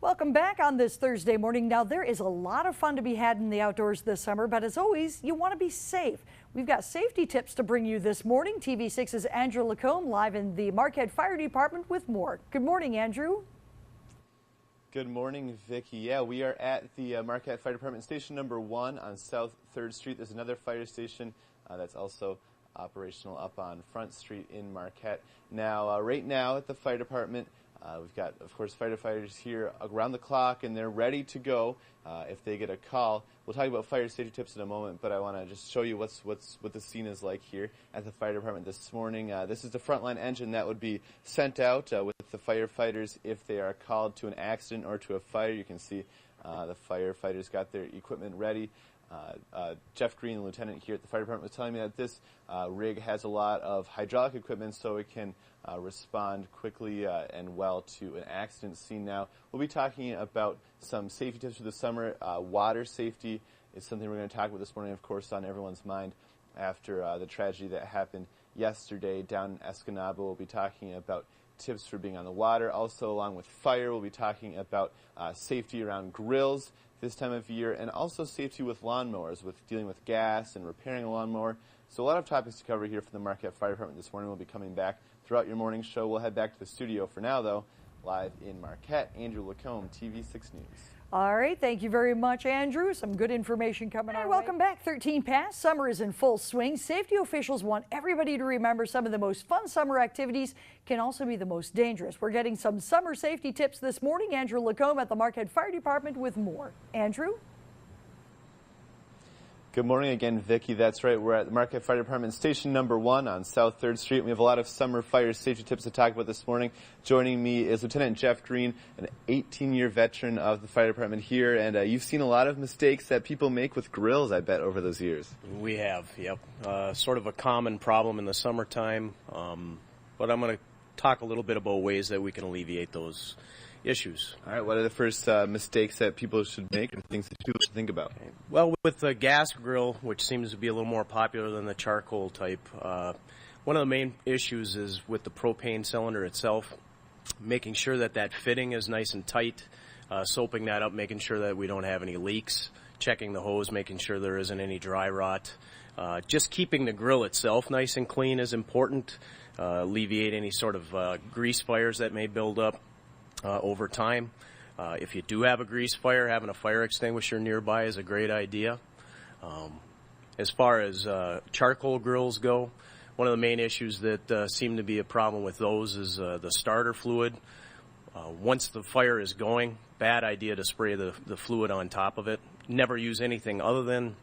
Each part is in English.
Welcome back on this Thursday morning. Now, there is a lot of fun to be had in the outdoors this summer, but as always, you want to be safe. We've got safety tips to bring you this morning. TV6's Andrew Lacombe live in the Marquette Fire Department with more. Good morning, Andrew. Good morning, Vicki. Yeah, we are at the Marquette Fire Department Station number 1 on South 3rd Street. There's another fire station that's also operational up on Front Street in Marquette. Now, right now at the fire department, we've got, of course, firefighters here around the clock, and they're ready to go if they get a call. We'll talk about fire safety tips in a moment, but I want to just show you what the scene is like here at the fire department this morning. This is the frontline engine that would be sent out with the firefighters if they are called to an accident or to a fire. You can see the firefighters got their equipment ready. Jeff Green, the lieutenant here at the fire department, was telling me that this rig has a lot of hydraulic equipment so it can respond quickly and well to an accident scene. Now, we'll be talking about some safety tips for the summer. Water safety is something we're going to talk about this morning, of course, on everyone's mind after the tragedy that happened yesterday down in Escanaba. We'll be talking about tips for being on the water. Also, along with fire, we'll be talking about safety around grills this time of year, and also safety with lawnmowers, with dealing with gas and repairing a lawnmower. So a lot of topics to cover here for the Marquette Fire Department this morning. We'll be coming back throughout your morning show. We'll head back to the studio for now, though. Live in Marquette, Andrew Lacombe, TV6 News. All right, thank you very much, Andrew. Some good information coming our way. Welcome back. 13 past. Summer is in full swing. Safety officials want everybody to remember some of the most fun summer activities can also be the most dangerous. We're getting some summer safety tips this morning. Andrew Lacombe at the Marquette Fire Department with more. Andrew? Good morning again, Vicki. That's right. We're at the Marquette Fire Department Station number 1 on South 3rd Street. We have a lot of summer fire safety tips to talk about this morning. Joining me is Lieutenant Jeff Green, an 18-year veteran of the fire department here. And you've seen a lot of mistakes that people make with grills, I bet, over those years. We have, yep. Sort of a common problem in the summertime. But I'm going to talk a little bit about ways that we can alleviate those issues. All right, what are the first mistakes that people should make and things that people should think about? Okay. Well, with the gas grill, which seems to be a little more popular than the charcoal type, one of the main issues is with the propane cylinder itself, making sure that that fitting is nice and tight, soaping that up, making sure that we don't have any leaks, checking the hose, making sure there isn't any dry rot. Just keeping the grill itself nice and clean is important, alleviate any sort of grease fires that may build up over time. If you do have a grease fire, having a fire extinguisher nearby is a great idea. As far as charcoal grills go, one of the main issues that seem to be a problem with those is the starter fluid. Once the fire is going, bad idea to spray the fluid on top of it. Never use anything other than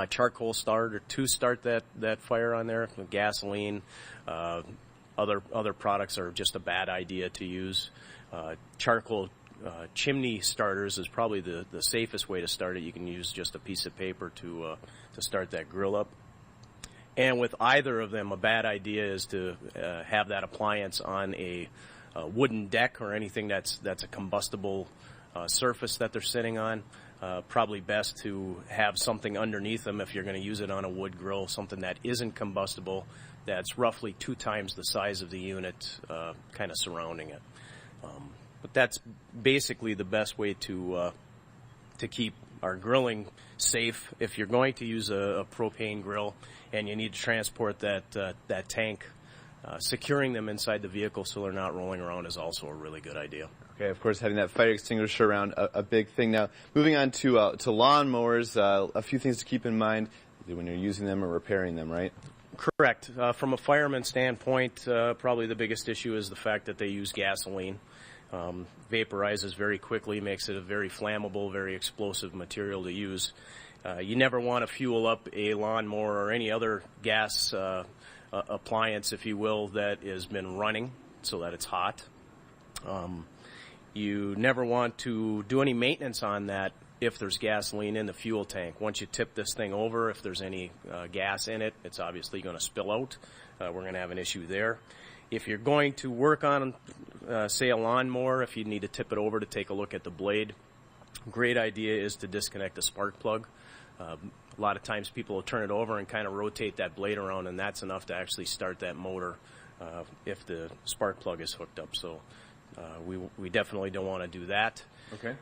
charcoal starter to start that fire on there. Gasoline, other products are just a bad idea to use. Charcoal chimney starters is probably the safest way to start it. You can use just a piece of paper to start that grill up. And with either of them, a bad idea is to have that appliance on a wooden deck or anything that's a combustible surface that they're sitting on. Probably best to have something underneath them if you're going to use it on a wood grill, something that isn't combustible, that's roughly 2 times the size of the unit kind of surrounding it. But that's basically the best way to keep our grilling safe. If you're going to use a propane grill and you need to transport that tank, securing them inside the vehicle so they're not rolling around is also a really good idea. Okay, of course, having that fire extinguisher around a big thing. Now, moving on to lawnmowers, a few things to keep in mind when you're using them or repairing them, right? Correct. From a fireman standpoint, probably the biggest issue is the fact that they use gasoline. Vaporizes very quickly, makes it a very flammable, very explosive material to use. You never want to fuel up a lawnmower or any other gas appliance, if you will, that has been running so that it's hot. You never want to do any maintenance on that if there's gasoline in the fuel tank. Once you tip this thing over, if there's any gas in it, it's obviously going to spill out. We're going to have an issue there. If you're going to work on, say, a lawnmower, if you need to tip it over to take a look at the blade, great idea is to disconnect the spark plug. A lot of times people will turn it over and kind of rotate that blade around, and that's enough to actually start that motor if the spark plug is hooked up. So We definitely don't want to do that. Okay.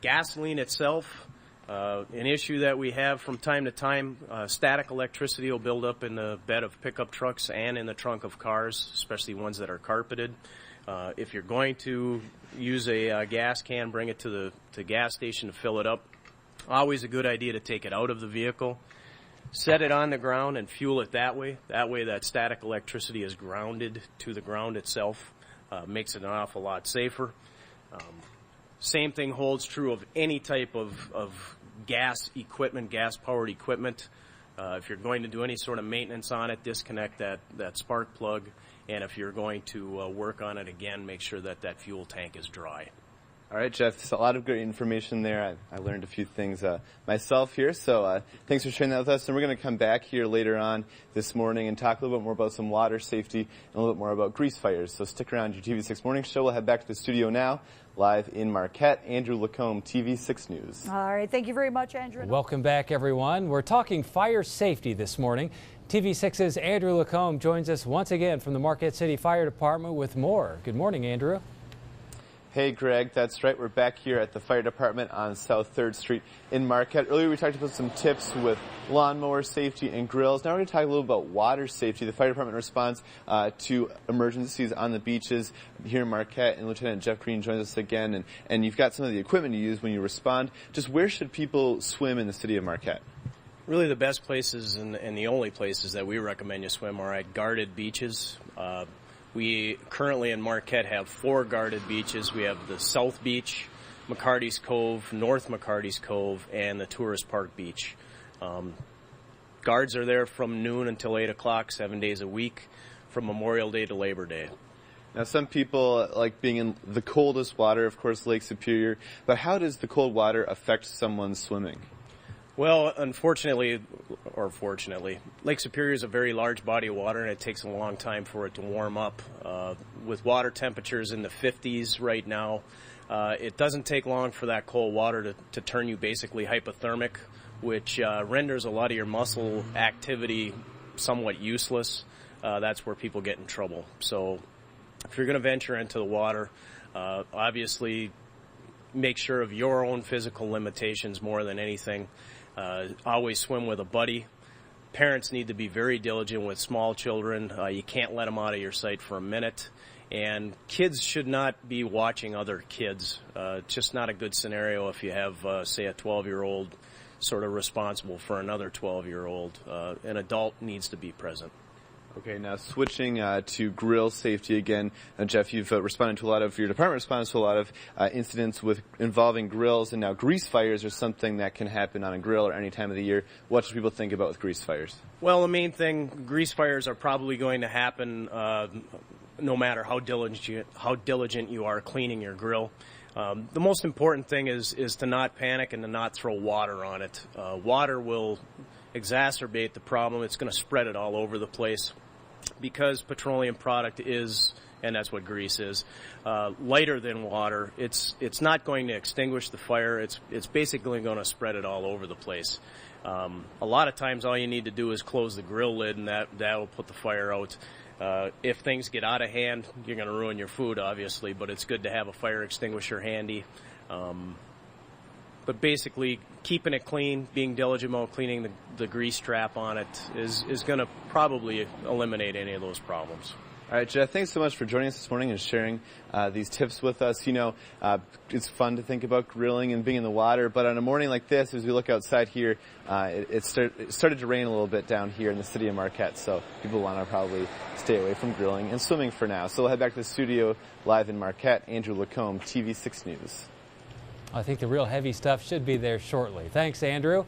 Gasoline itself, an issue that we have from time to time, static electricity will build up in the bed of pickup trucks and in the trunk of cars, especially ones that are carpeted. If you're going to use a gas can, bring it to the gas station to fill it up. Always a good idea to take it out of the vehicle, set it on the ground and fuel it that way. That way that static electricity is grounded to the ground itself. Makes it an awful lot safer. Same thing holds true of any type of gas equipment, gas-powered equipment. If you're going to do any sort of maintenance on it, disconnect that spark plug. And if you're going to work on it again, make sure that fuel tank is dry. All right, Jeff, so a lot of great information there. I learned a few things myself here, so thanks for sharing that with us. And we're going to come back here later on this morning and talk a little bit more about some water safety and a little bit more about grease fires. So stick around, your TV6 Morning Show. We'll head back to the studio now, live in Marquette. Andrew Lacombe, TV6 News. All right, thank you very much, Andrew. Welcome back, everyone. We're talking fire safety this morning. TV6's Andrew Lacombe joins us once again from the Marquette City Fire Department with more. Good morning, Andrew. Hey, Greg, that's right. We're back here at the fire department on South 3rd Street in Marquette. Earlier we talked about some tips with lawnmower safety and grills. Now we're going to talk a little about water safety. The fire department responds to emergencies on the beaches here in Marquette, and Lieutenant Jeff Green joins us again. And you've got some of the equipment you use when you respond. Just where should people swim in the city of Marquette? Really the best places and the only places that we recommend you swim are at guarded beaches. We currently in Marquette have 4 guarded beaches. We have the South Beach, McCarty's Cove, North McCarty's Cove, and the Tourist Park Beach. Guards are there from noon until 8 o'clock, 7 days a week, from Memorial Day to Labor Day. Now, some people like being in the coldest water, of course, Lake Superior. But how does the cold water affect someone's swimming? Well, unfortunately, or fortunately, Lake Superior is a very large body of water, and it takes a long time for it to warm up. With water temperatures in the 50s right now, it doesn't take long for that cold water to turn you basically hypothermic, which renders a lot of your muscle activity somewhat useless. That's where people get in trouble. So if you're going to venture into the water, obviously make sure of your own physical limitations more than anything. Always swim with a buddy. Parents need to be very diligent with small children. You can't let them out of your sight for a minute. And kids should not be watching other kids. Just not a good scenario if you have, say, a 12-year-old sort of responsible for another 12-year-old. An adult needs to be present. Okay, now switching to grill safety again. Jeff, you've responded to a lot of, your department responds to a lot of incidents involving grills, and now grease fires are something that can happen on a grill or any time of the year. What should people think about with grease fires? Well, the main thing, grease fires are probably going to happen no matter how diligent you are cleaning your grill. The most important thing is to not panic and to not throw water on it. Water will exacerbate the problem. It's going to spread it all over the place because petroleum product is, and that's what grease is, lighter than water. It's not going to extinguish the fire. It's basically going to spread it all over the place. A lot of times all you need to do is close the grill lid, and that will put the fire out. If things get out of hand, you're going to ruin your food, obviously, but it's good to have a fire extinguisher handy. But basically, keeping it clean, being diligent about cleaning the grease trap on it is going to probably eliminate any of those problems. All right, Jeff, thanks so much for joining us this morning and sharing these tips with us. You know, it's fun to think about grilling and being in the water, but on a morning like this, as we look outside here, it started to rain a little bit down here in the city of Marquette, so people want to probably stay away from grilling and swimming for now. So we'll head back to the studio live in Marquette. Andrew Lacombe, TV6 News. I think the real heavy stuff should be there shortly. Thanks, Andrew.